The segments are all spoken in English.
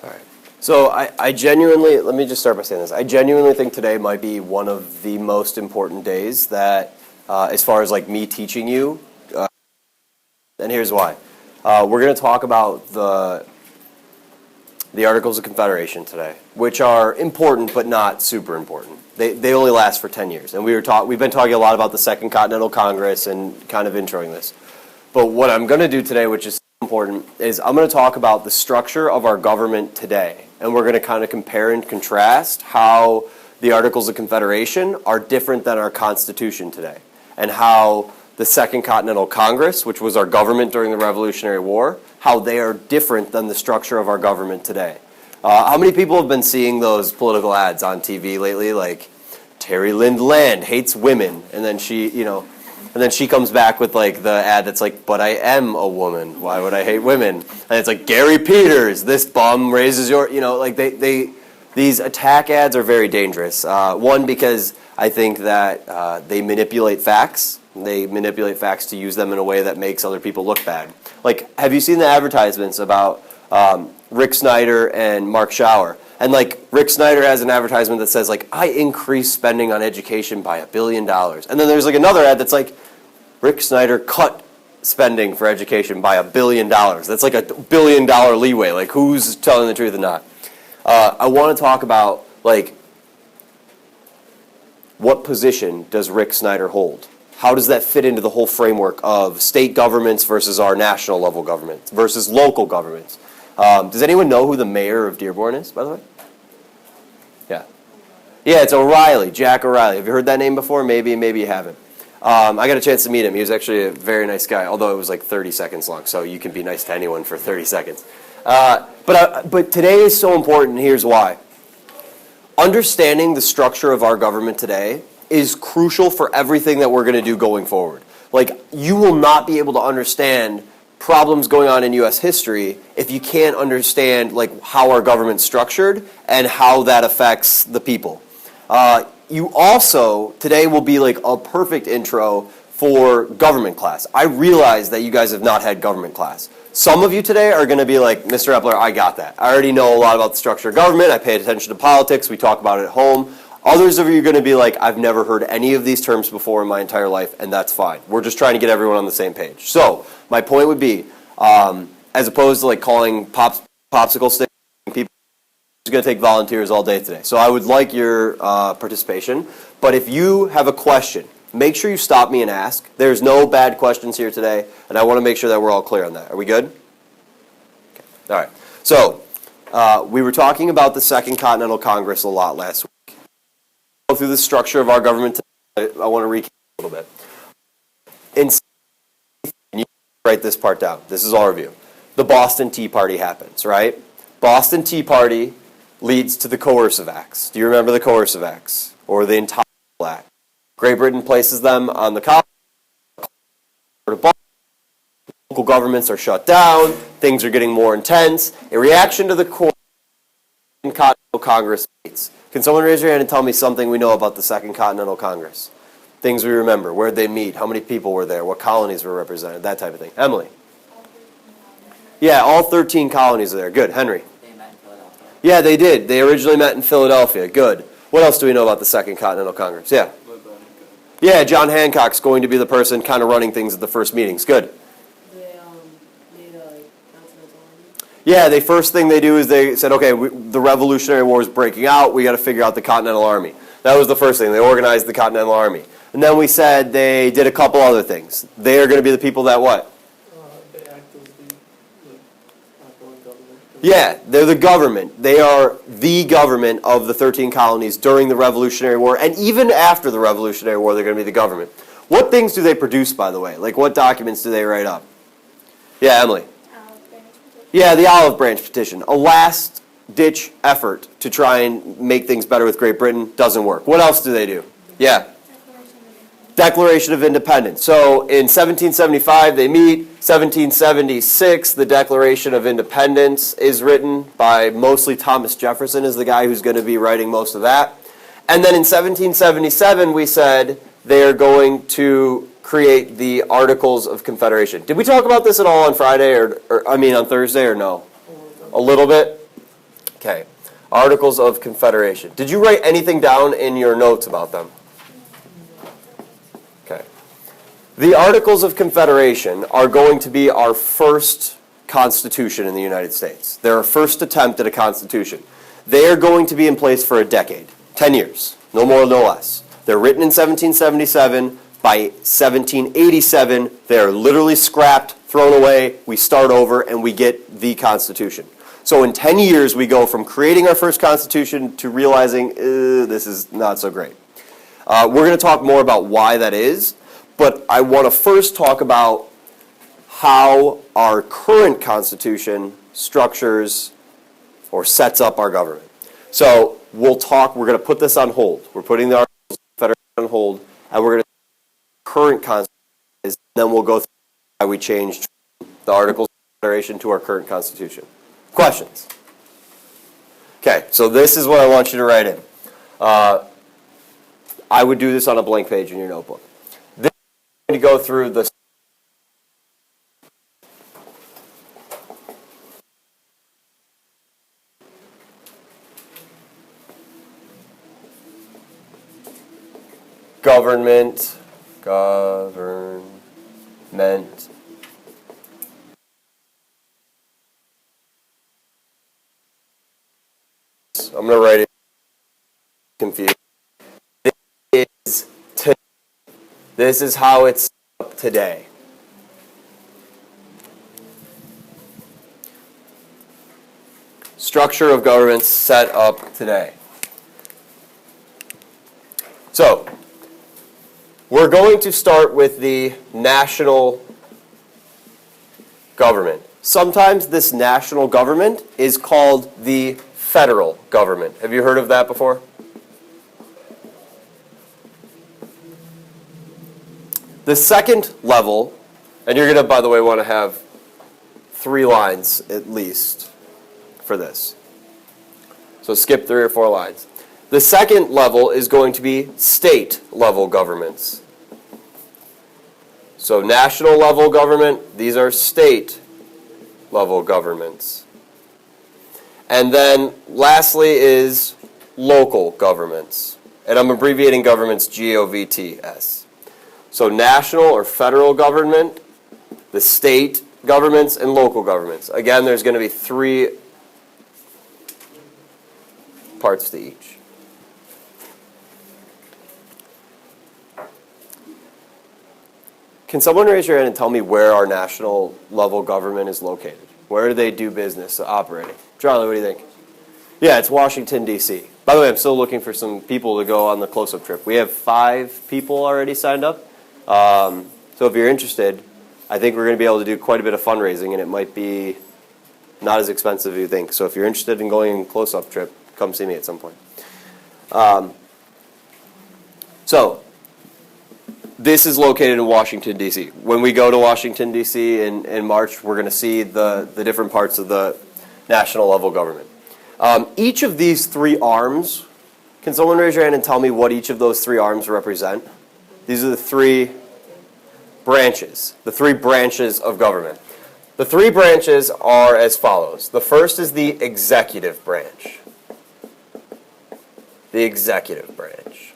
All right. So I genuinely, let me just start by saying this. I genuinely think today might be one of the most important days that, as far as like me teaching you, and here's why. We're going to talk about the Articles of Confederation today, which are important but not super important. They only last for 10 years. And we've been talking a lot about the Second Continental Congress and kind of introing this. But what I'm going to do today, which is important, is I'm going to talk about the structure of our government today. And we're going to kind of compare and contrast how the Articles of Confederation are different than our Constitution today. And how the Second Continental Congress, which was our government during the Revolutionary War, how they are different than the structure of our government today. How many people have been seeing those political ads on TV lately, like Terry Lynd Land hates women, and then she comes back with like the ad that's like, but I am a woman, why would I hate women? And it's like, Gary Peters, this bum raises your, like these attack ads are very dangerous. One, because I think that they manipulate facts. They manipulate facts to use them in a way that makes other people look bad. Like, have you seen the advertisements about Rick Snyder and Mark Schauer? And like, Rick Snyder has an advertisement that says like, I increased spending on education by $1 billion. And then there's like another ad that's like, Rick Snyder cut spending for education by $1 billion. That's like $1 billion leeway. Like, who's telling the truth and not? I want to talk about like, what position does Rick Snyder hold? How does that fit into the whole framework of state governments versus our national level governments versus local governments? Does anyone know who the mayor of Dearborn is, by the way? Yeah. Yeah, it's O'Reilly, Jack O'Reilly. Have you heard that name before? Maybe you haven't. I got a chance to meet him. He was actually a very nice guy, although it was like 30 seconds long, so you can be nice to anyone for 30 seconds. But today is so important, and here's why. Understanding the structure of our government today is crucial for everything that we're going to do going forward. Like, you will not be able to understand problems going on in U.S. history if you can't understand like how our government's structured and how that affects the people. You also, today will be like a perfect intro for government class. I realize that you guys have not had government class. Some of you today are going to be like, Mr. Epler, I got that. I already know a lot about the structure of government. I paid attention to politics. We talk about it at home. Others of you are going to be like, I've never heard any of these terms before in my entire life, and that's fine. We're just trying to get everyone on the same page. So my point would be, as opposed to like calling popsicle sticks, people are going to take volunteers all day today. So I would like your participation. But if you have a question, make sure you stop me and ask. There's no bad questions here today, and I want to make sure that we're all clear on that. Are we good? Okay. All right. So we were talking about the Second Continental Congress a lot last week. Go through the structure of our government today. I want to recap a little bit. You write this part down. This is our review. The Boston Tea Party happens, right? Boston Tea Party leads to the Coercive Acts. Do you remember the Coercive Acts? Or the Intolerable Act? Great Britain places them on the colony. Local governments are shut down. Things are getting more intense. In reaction to the Continental Congress meets. Can someone raise your hand and tell me something we know about the Second Continental Congress? Things we remember. Where'd they meet? How many people were there? What colonies were represented? That type of thing. Emily? Yeah, all 13 colonies are there. Good. Henry? They met in Philadelphia. Yeah, they did. They originally met in Philadelphia. Good. What else do we know about the Second Continental Congress? Yeah. Yeah, John Hancock's going to be the person kind of running things at the first meetings. Good. Yeah, the first thing they do is they said, okay, the Revolutionary War is breaking out. We got to figure out the Continental Army. That was the first thing. They organized the Continental Army. And then we said they did a couple other things. They are going to be the people that what? They act as the outgoing government. Yeah, they're the government. They are the government of the 13 colonies during the Revolutionary War. And even after the Revolutionary War, they're going to be the government. What things do they produce, by the way? Like, what documents do they write up? Yeah, Emily? Yeah, the Olive Branch Petition. A last-ditch effort to try and make things better with Great Britain. Doesn't work. What else do they do? Yeah. Declaration of Independence. So in 1775 they meet. 1776 the Declaration of Independence is written by mostly Thomas Jefferson is the guy who's going to be writing most of that. And then in 1777 we said they are going to create the Articles of Confederation. Did we talk about this at all on Friday or on Thursday or no? A little bit? Okay. Articles of Confederation. Did you write anything down in your notes about them? Okay. The Articles of Confederation are going to be our first constitution in the United States. They're our first attempt at a constitution. They are going to be in place for a decade, 10 years, no more, no less. They're written in 1777. By 1787, they are literally scrapped, thrown away, we start over, and we get the Constitution. So in 10 years, we go from creating our first Constitution to realizing, this is not so great. We're going to talk more about why that is, but I want to first talk about how our current Constitution structures or sets up our government. So we're going to put this on hold. We're putting the Articles of Confederation on hold, and we're going to current Constitution is, then we'll go through why we changed the Articles of Confederation to our current Constitution. Questions? Okay, so this is what I want you to write in. I would do this on a blank page in your notebook. This is going to go through the government. I'm going to write it confused. This is how it's set up today. Structure of government set up today. So, we're going to start with the national government. Sometimes this national government is called the federal government. Have you heard of that before? The second level, and you're going to, by the way, want to have 3 lines at least for this. So skip 3 or 4 lines. The second level is going to be state-level governments. So national level government, these are state-level governments. And then lastly is local governments. And I'm abbreviating governments GOVTS. So national or federal government, the state governments, and local governments. Again, there's going to be 3 parts to each. Can someone raise your hand and tell me where our national level government is located? Where do they do business operating? Charlie, what do you think? Yeah, it's Washington, D.C. By the way, I'm still looking for some people to go on the close-up trip. We have 5 people already signed up. So if you're interested, I think we're going to be able to do quite a bit of fundraising, and it might be not as expensive as you think. So if you're interested in going on a close-up trip, come see me at some point. So this is located in Washington, D.C. When we go to Washington, D.C. in March, we're going to see the different parts of the national level government. Each of these 3 arms, can someone raise your hand and tell me what each of those 3 arms represent? These are the 3 branches, the 3 branches of government. The 3 branches are as follows. The first is the executive branch. The executive branch.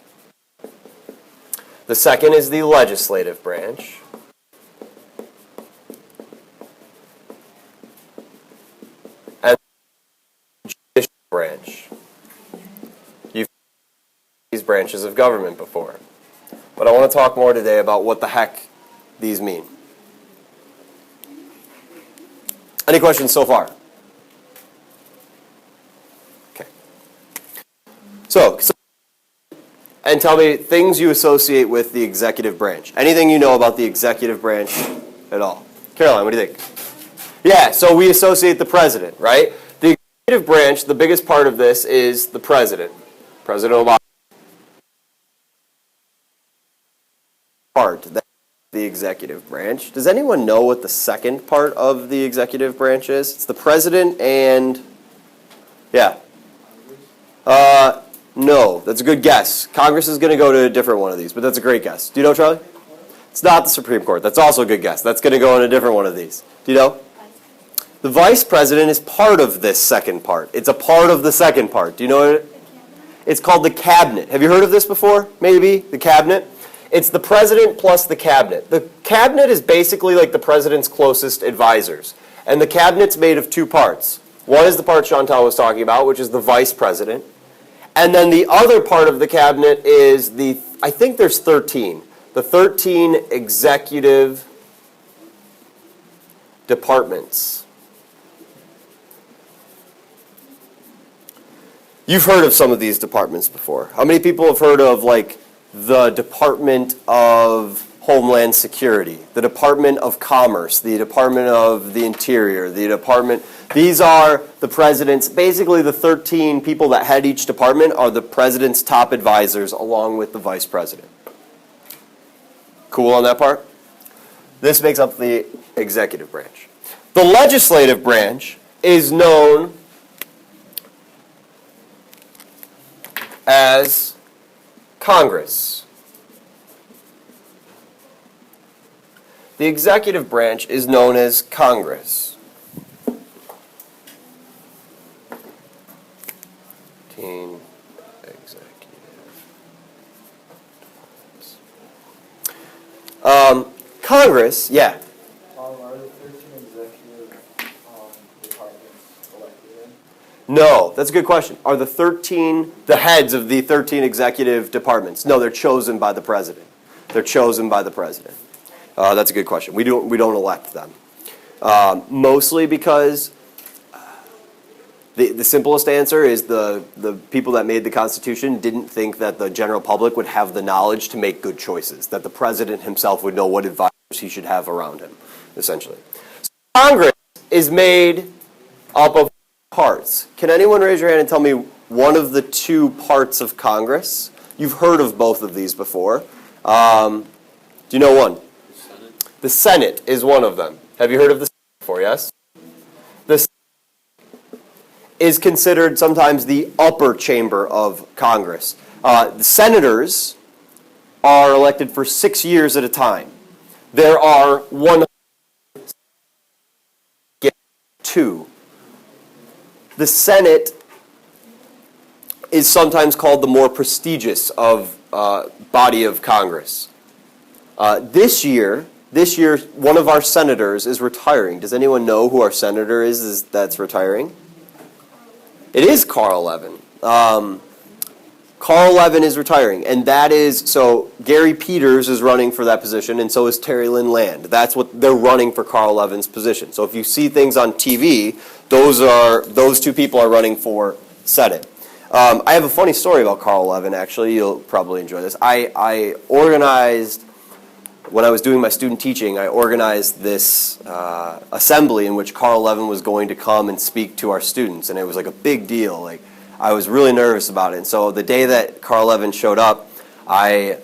The second is the legislative branch. And the judicial branch. You've seen these branches of government before. But I want to talk more today about what the heck these mean. Any questions so far? Okay. So, and tell me things you associate with the executive branch. Anything you know about the executive branch at all? Caroline, what do you think? Yeah, so we associate the president, right? The executive branch, the biggest part of this is the president. President Obama. That's the executive branch. Does anyone know what the second part of the executive branch is? It's the president and, yeah. No, that's a good guess. Congress is going to go to a different one of these, but that's a great guess. Do you know, Charlie? It's not the Supreme Court. That's also a good guess. That's going to go in a different one of these. Do you know? The vice president is part of this second part. It's a part of the second part. Do you know what it's called? The cabinet. Have you heard of this before? Maybe the cabinet? It's the president plus the cabinet. The cabinet is basically like the president's closest advisors. And the cabinet's made of two parts. One is the part Chantal was talking about, which is the vice president. And then the other part of the cabinet is I think there's 13. The 13 executive departments. You've heard of some of these departments before. How many people have heard of, like, the Department of Homeland Security, the Department of Commerce, the Department of the Interior, the Department... These are the president's, basically the 13 people that head each department are the president's top advisors along with the vice president. Cool on that part? This makes up the executive branch. The legislative branch is known as Congress. The executive branch is known as Congress. Congress, yeah. Are the 13 executive departments elected in? No, that's a good question. Are the heads of the 13 executive departments? No, they're chosen by the president. They're chosen by the president. That's a good question. We don't elect them. Mostly because the simplest answer is the people that made the Constitution didn't think that the general public would have the knowledge to make good choices, that the president himself would know what advisors he should have around him, essentially. So Congress is made up of parts. Can anyone raise your hand and tell me one of the two parts of Congress? You've heard of both of these before. Do you know one? The Senate. The Senate is one of them. Have you heard of the Senate before, yes? The Senate is considered sometimes the upper chamber of Congress. The senators are elected for 6 years at a time. There are 102. The Senate is sometimes called the more prestigious of body of Congress. This year, one of our senators is retiring. Does anyone know who our senator is that's retiring? It is Carl Levin. Carl Levin is retiring, and that is, so Gary Peters is running for that position, and so is Terry Lynn Land. That's what they're running for Carl Levin's position. So if you see things on TV, those two people are running for Senate. I have a funny story about Carl Levin, actually. You'll probably enjoy this. I organized, when I was doing my student teaching, I organized this assembly in which Carl Levin was going to come and speak to our students, and it was like a big deal. Like, I was really nervous about it. And so the day that Carl Levin showed up, I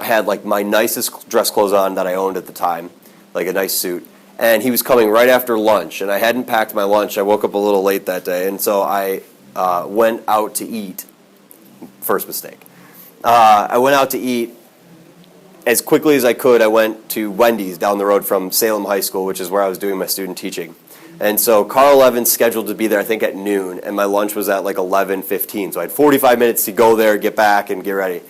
had like my nicest dress clothes on that I owned at the time, like a nice suit. And he was coming right after lunch, and I hadn't packed my lunch. I woke up a little late that day, and so I went out to eat. First mistake. I went out to eat. As quickly as I could, I went to Wendy's down the road from Salem High School, which is where I was doing my student teaching. And so Carl Levin's scheduled to be there, I think, at noon, and my lunch was at like 11:15. So I had 45 minutes to go there, get back, and get ready.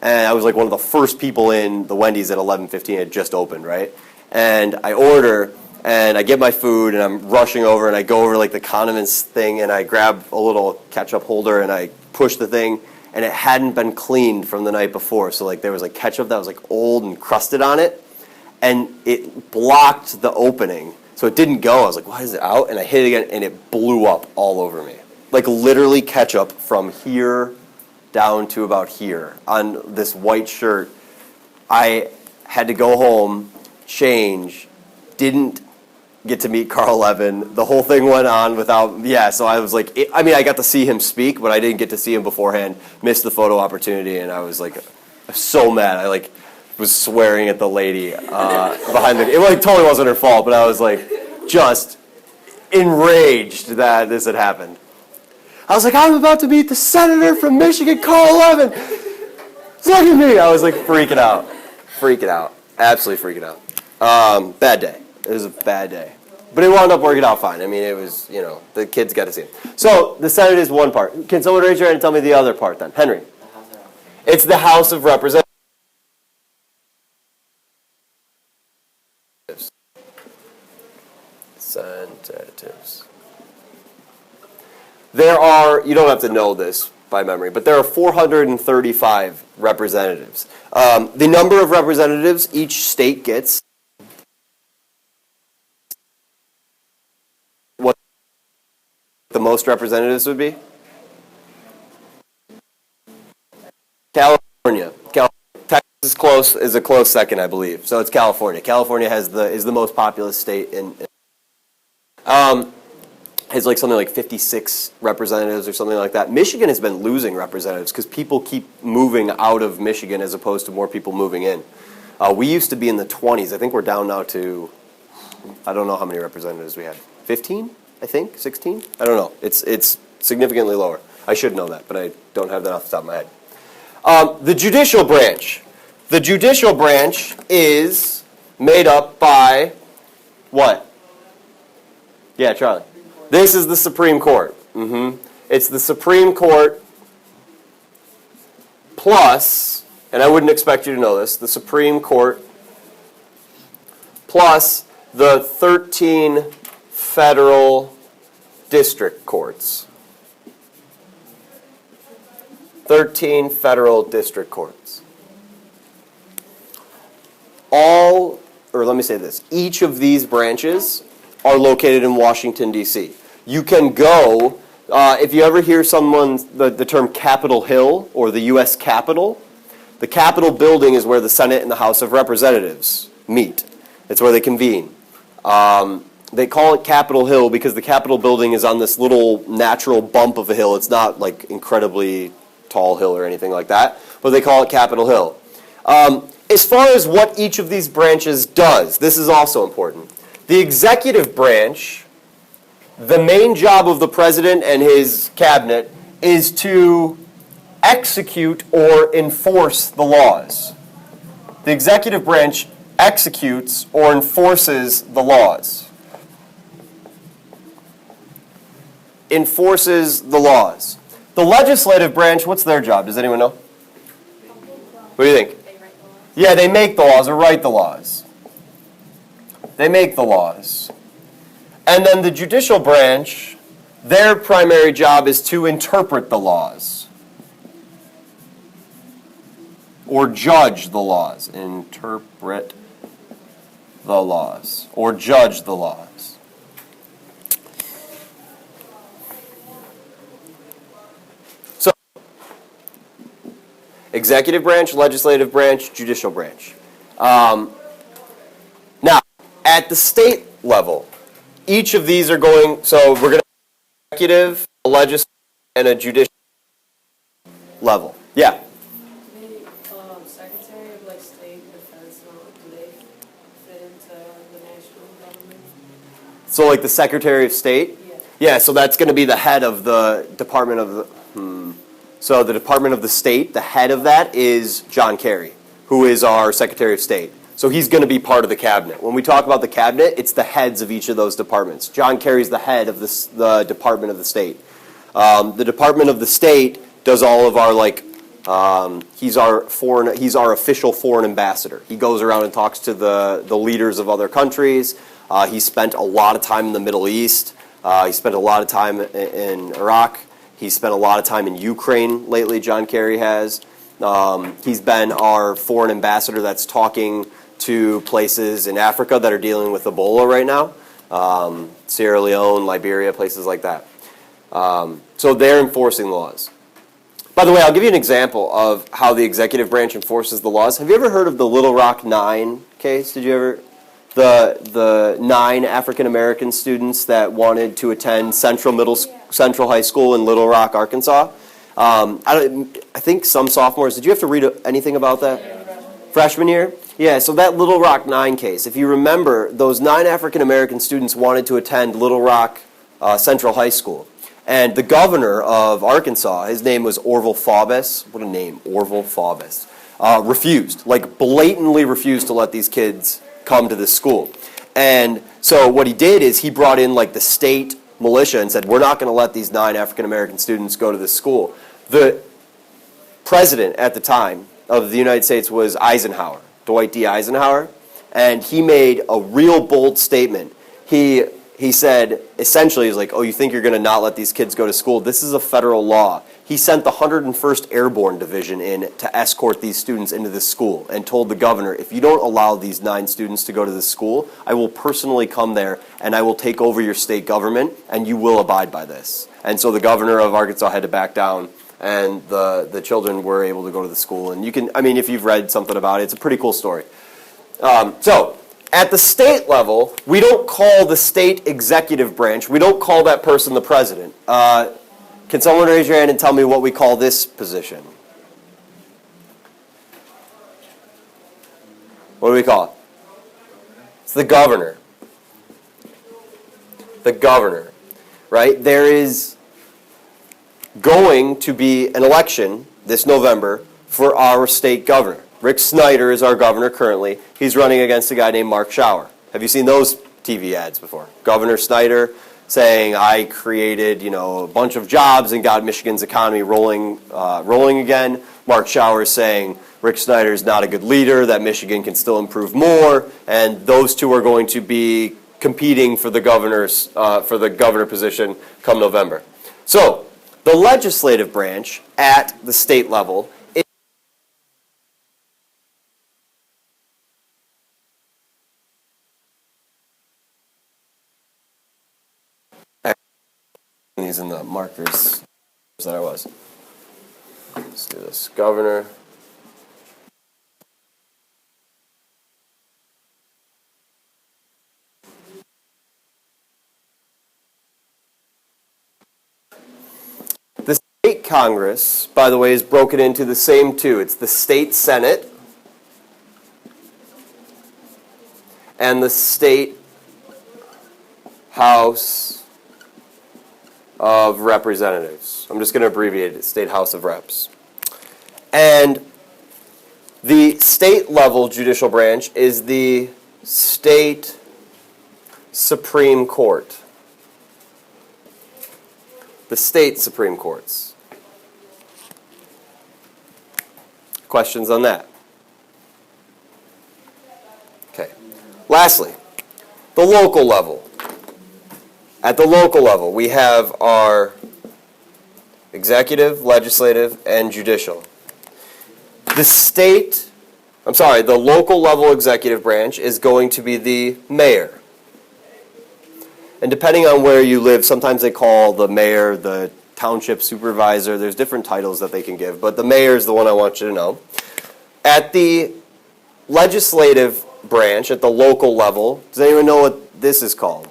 And I was like one of the first people in the Wendy's at 11:15. It had just opened, right? And I order, and I get my food, and I'm rushing over, and I go over like the condiments thing, and I grab a little ketchup holder, and I push the thing, and it hadn't been cleaned from the night before. So like there was like ketchup that was like old and crusted on it, and it blocked the opening. So it didn't go. I was like, why is it out? And I hit it again, and it blew up all over me. Like literally ketchup from here down to about here on this white shirt. I had to go home, change, didn't get to meet Carl Levin. The whole thing went on without, so I was like, I got to see him speak, but I didn't get to see him beforehand, missed the photo opportunity, and I was like, so mad. I like was swearing at the lady behind it like totally wasn't her fault, but I was like just enraged that this had happened. I was like, I'm about to meet the senator from Michigan, Carl Levin. Look at me. I was like freaking out, absolutely freaking out. Bad day. It was a bad day. But it wound up working out fine. I mean, it was, the kids got to see it. So the Senate is one part. Can someone raise your hand and tell me the other part then? Henry. It's the House of Representatives. Representatives. There are, you don't have to know this by memory, but there are 435 representatives. The number of representatives each state gets, what the most representatives would be? California. Texas is a close second, I believe. So it's California. California is the most populous state has like something like 56 representatives or something like that. Michigan has been losing representatives because people keep moving out of Michigan as opposed to more people moving in. We used to be in the 20s. I think we're down now to, I don't know how many representatives we had. 15, I think? 16? I don't know. It's significantly lower. I should know that, but I don't have that off the top of my head. The judicial branch. The judicial branch is made up by what? Yeah, Charlie. This is the Supreme Court. It's the Supreme Court plus, and I wouldn't expect you to know this, the Supreme Court plus the 13 federal district courts. 13 federal district courts. Each of these branches are located in Washington, D.C. You can go, if you ever hear the term Capitol Hill or the U.S. Capitol, the Capitol building is where the Senate and the House of Representatives meet. It's where they convene. They call it Capitol Hill because the Capitol building is on this little natural bump of a hill. It's not like incredibly tall hill or anything like that, but they call it Capitol Hill. As far as what each of these branches does, this is also important. The executive branch, the main job of the president and his cabinet is to execute or enforce the laws. The executive branch executes or enforces the laws. Enforces the laws. The legislative branch, what's their job? Does anyone know? What do you think? Yeah, they make the laws or write the laws. They make the laws. And then the judicial branch, their primary job is to interpret the laws. Or judge the laws. Interpret the laws. Or judge the laws. So, executive branch, legislative branch, judicial branch. Now, at the state level, each of these are going, so we're going to have executive, a legislative, and a judicial level. Yeah? The Secretary of State Defense, do they fit into the national government? So like the Secretary of State? Yeah. Yeah, so that's going to be the head of the Department of the, So the Department of the State, the head of that is John Kerry, who is our Secretary of State. So he's going to be part of the cabinet. When we talk about the cabinet, it's the heads of each of those departments. John Kerry's the head of the Department of the State. The Department of the State does all of our he's our official foreign ambassador. He goes around and talks to the leaders of other countries. He spent a lot of time in the Middle East. He spent a lot of time in Iraq. He spent a lot of time in Ukraine lately, John Kerry has. He's been our foreign ambassador that's talking to places in Africa that are dealing with Ebola right now. Sierra Leone, Liberia, places like that. So they're enforcing laws. By the way, I'll give you an example of how the executive branch enforces the laws. Have you ever heard of the Little Rock 9 case? Did you ever? The 9 African American students that wanted to attend Central High School in Little Rock, Arkansas. I think some sophomores. Did you have to read anything about that? Freshman year? Yeah, so that Little Rock 9 case, if you remember, those 9 African American students wanted to attend Little Rock Central High School. And the governor of Arkansas, his name was Orville Faubus. What a name, Orville Faubus. Refused, blatantly refused to let these kids come to this school. And so what he did is he brought in like the state militia and said, we're not going to let these 9 African-American students go to this school. The president at the time of the United States was Eisenhower, Dwight D. Eisenhower, and he made a real bold statement. He said, essentially, he's like, oh, you think you're going to not let these kids go to school? This is a federal law. He sent the 101st Airborne Division in to escort these students into this school and told the governor, if you don't allow these 9 students to go to this school, I will personally come there and I will take over your state government and you will abide by this. And so the governor of Arkansas had to back down and the children were able to go to the school. And you can, I mean, if you've read something about it, it's a pretty cool story. So at the state level, we don't call the state executive branch, we don't call that person the president. Can someone raise your hand and tell me what we call this position? What do we call it? It's the governor. The governor, right? There is going to be an election this November for our state governor. Rick Snyder is our governor currently. He's running against a guy named Mark Schauer. Have you seen those TV ads before? Governor Snyder saying, I created, a bunch of jobs and got Michigan's economy rolling again. Mark Schauer saying Rick Snyder is not a good leader, that Michigan can still improve more, and those two are going to be competing for the governor position come November. So the legislative branch at the state level these in the markers that I was. Let's do this. Governor. The state Congress, by the way, is broken into the same two. It's the state Senate and the state House of Representatives. I'm just going to abbreviate it, State House of Reps. And the state level judicial branch is the state Supreme Court. The state Supreme Courts. Questions on that? Okay. Lastly, the local level. At the local level, we have our executive, legislative, and judicial. The local level executive branch is going to be the mayor. And depending on where you live, sometimes they call the mayor the township supervisor. There's different titles that they can give, but the mayor is the one I want you to know. At the legislative branch, at the local level, does anyone know what this is called?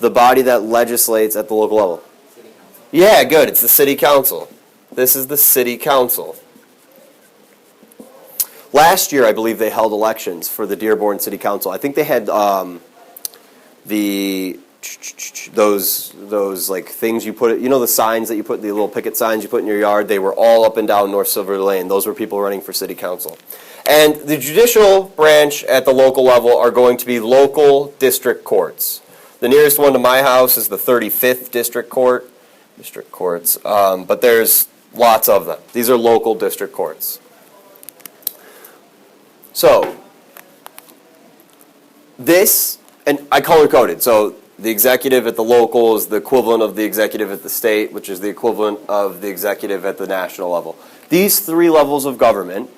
The body that legislates at the local level. City Council. Yeah, good. It's the City Council. This is the City Council. Last year, I believe they held elections for the Dearborn City Council. I think they had those like things you put, the signs that you put, the little picket signs you put in your yard. They were all up and down North Silver Lane. Those were people running for City Council. And the judicial branch at the local level are going to be local district courts. The nearest one to my house is the 35th District Courts, but there's lots of them. These are local district courts. So, this, and I color-coded, so the executive at the local is the equivalent of the executive at the state, which is the equivalent of the executive at the national level. These 3 levels of government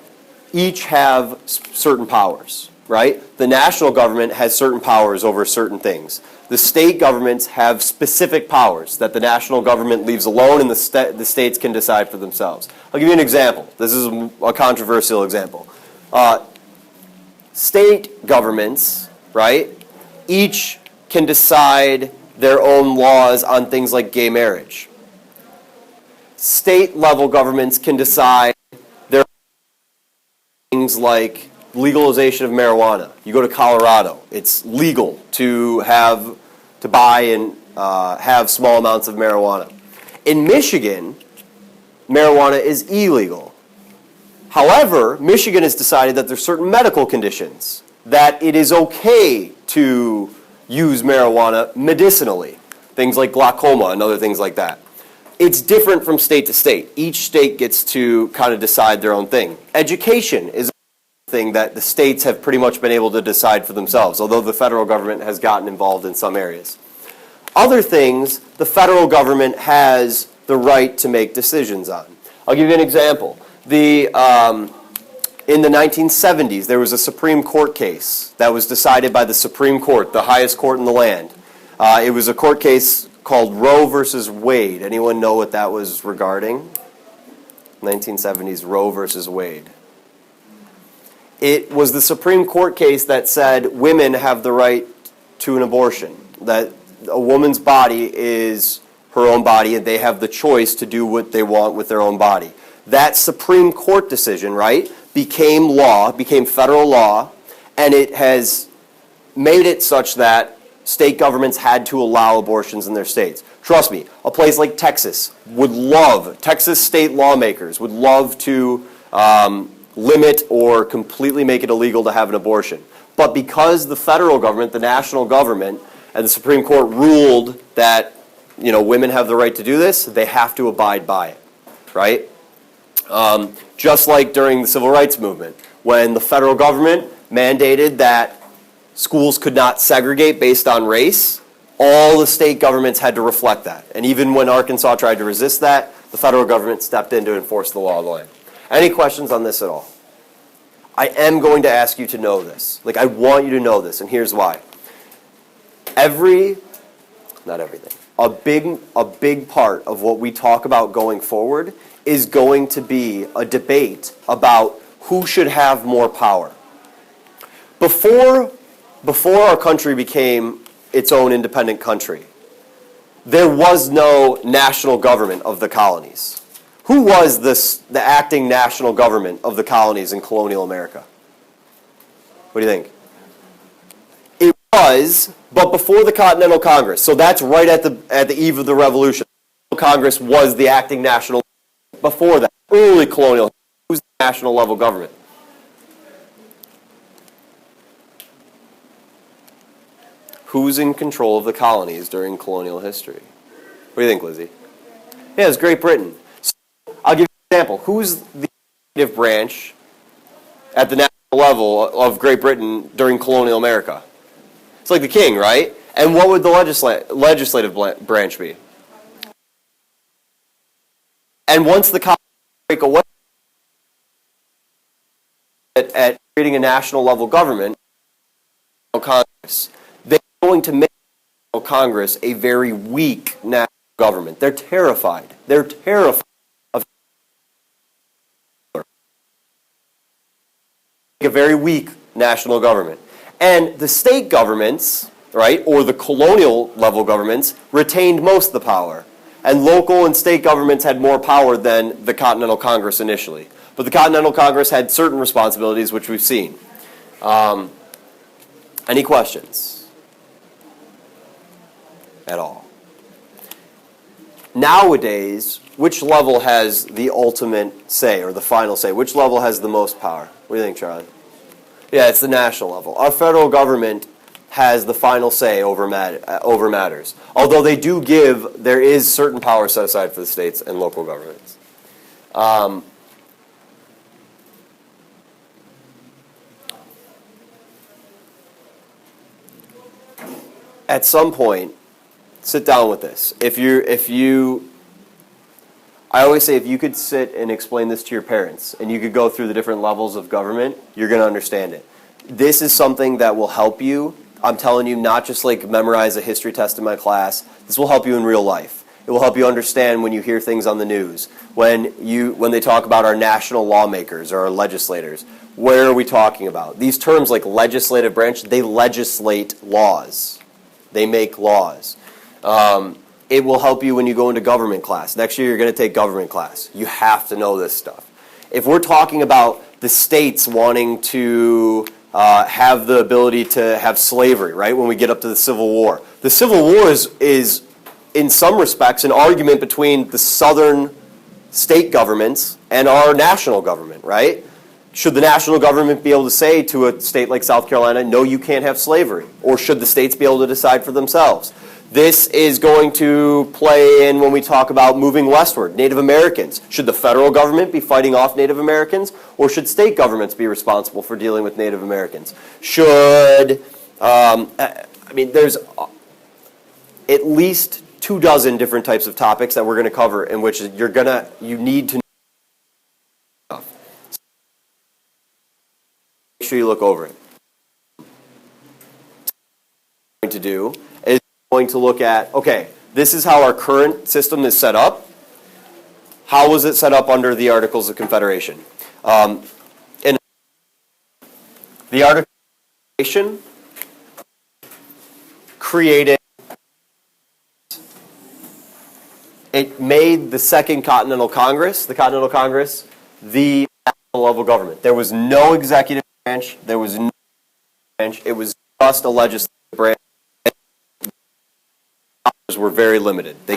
each have certain powers, right? The national government has certain powers over certain things. The state governments have specific powers that the national government leaves alone and the states can decide for themselves. I'll give you an example. This is a controversial example. State governments, right, each can decide their own laws on things like gay marriage. State level governments can decide their things like legalization of marijuana. You go to Colorado, it's legal to buy and have small amounts of marijuana. In Michigan, marijuana is illegal. However, Michigan has decided that there's certain medical conditions that it is okay to use marijuana medicinally, things like glaucoma and other things like that. It's different from state to state. Each state gets to kind of decide their own thing. Education is a thing that the states have pretty much been able to decide for themselves, although the federal government has gotten involved in some areas. Other things, the federal government has the right to make decisions on. I'll give you an example. In the 1970s, there was a Supreme Court case that was decided by the Supreme Court, the highest court in the land. It was a court case called Roe versus Wade. Anyone know what that was regarding? 1970s Roe versus Wade. It was the Supreme Court case that said women have the right to an abortion, that a woman's body is her own body and they have the choice to do what they want with their own body. That Supreme Court decision, right, became law, became federal law, and it has made it such that state governments had to allow abortions in their states. Trust me, a place like Texas would love, Texas state lawmakers would love to limit or completely make it illegal to have an abortion. But because the federal government, the national government, and the Supreme Court ruled that, you know, women have the right to do this, they have to abide by it, right? Just like during the Civil Rights Movement, when the federal government mandated that schools could not segregate based on race, all the state governments had to reflect that. And even when Arkansas tried to resist that, the federal government stepped in to enforce the law of the land. Any questions on this at all? I am going to ask you to know this. Like, I want you to know this, and here's why. Not everything, a big part of what we talk about going forward is going to be a debate about who should have more power. Before our country became its own independent country, there was no national government of the colonies. Who was the acting national government of the colonies in colonial America? What do you think? It was, but before the Continental Congress. So that's right at the eve of the Revolution. The Congress was the acting national. Before that, early colonial, who's the national level government? Who's in control of the colonies during colonial history? What do you think, Lizzie? Yeah, it's Great Britain. So I'll give you an example. Who's the executive branch at the national level of Great Britain during colonial America? It's like the king, right? And what would the legislative branch be? And once the colonies break away at creating a national level government, Congress, they're going to make Congress a very weak national government. They're terrified. They're terrified of a very weak national government. And the state governments, right, or the colonial level governments, retained most of the power. And local and state governments had more power than the Continental Congress initially. But the Continental Congress had certain responsibilities, which we've seen. Any questions at all? Nowadays, which level has the ultimate say, or the final say? Which level has the most power? What do you think, Charlie? Yeah, it's the national level. Our federal government has the final say over matters. Although there is certain power set aside for the states and local governments. At some point, sit down with this. I always say if you could sit and explain this to your parents and you could go through the different levels of government, you're going to understand it. This is something that will help you. I'm telling you, not just like memorize a history test in my class. This will help you in real life. It will help you understand when you hear things on the news, when they talk about our national lawmakers or our legislators. Where are we talking about? These terms like legislative branch, they legislate laws. They make laws. It will help you when you go into government class. Next year you're going to take government class. You have to know this stuff. If we're talking about the states wanting to have the ability to have slavery, right, when we get up to the Civil War. The Civil War is in some respects, an argument between the southern state governments and our national government, right? Should the national government be able to say to a state like South Carolina, no, you can't have slavery? Or should the states be able to decide for themselves? This is going to play in when we talk about moving westward, Native Americans. Should the federal government be fighting off Native Americans, or should state governments be responsible for dealing with Native Americans? There's at least 24 different types of topics that we're going to cover in which you need to know. Make sure you look over it. What I'm going to do is going to look at, okay, this is how our current system is set up. How was it set up under the Articles of Confederation? In the Articles of Confederation created, it made the Second Continental Congress, the Continental Congress, the national level government. There was no executive branch, there was no branch, it was just a legislative branch. Were very limited. They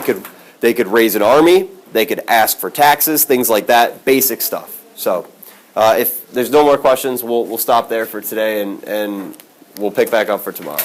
could raise an army, they could ask for taxes, things like that, basic stuff. So if there's no more questions, we'll stop there for today and we'll pick back up for tomorrow.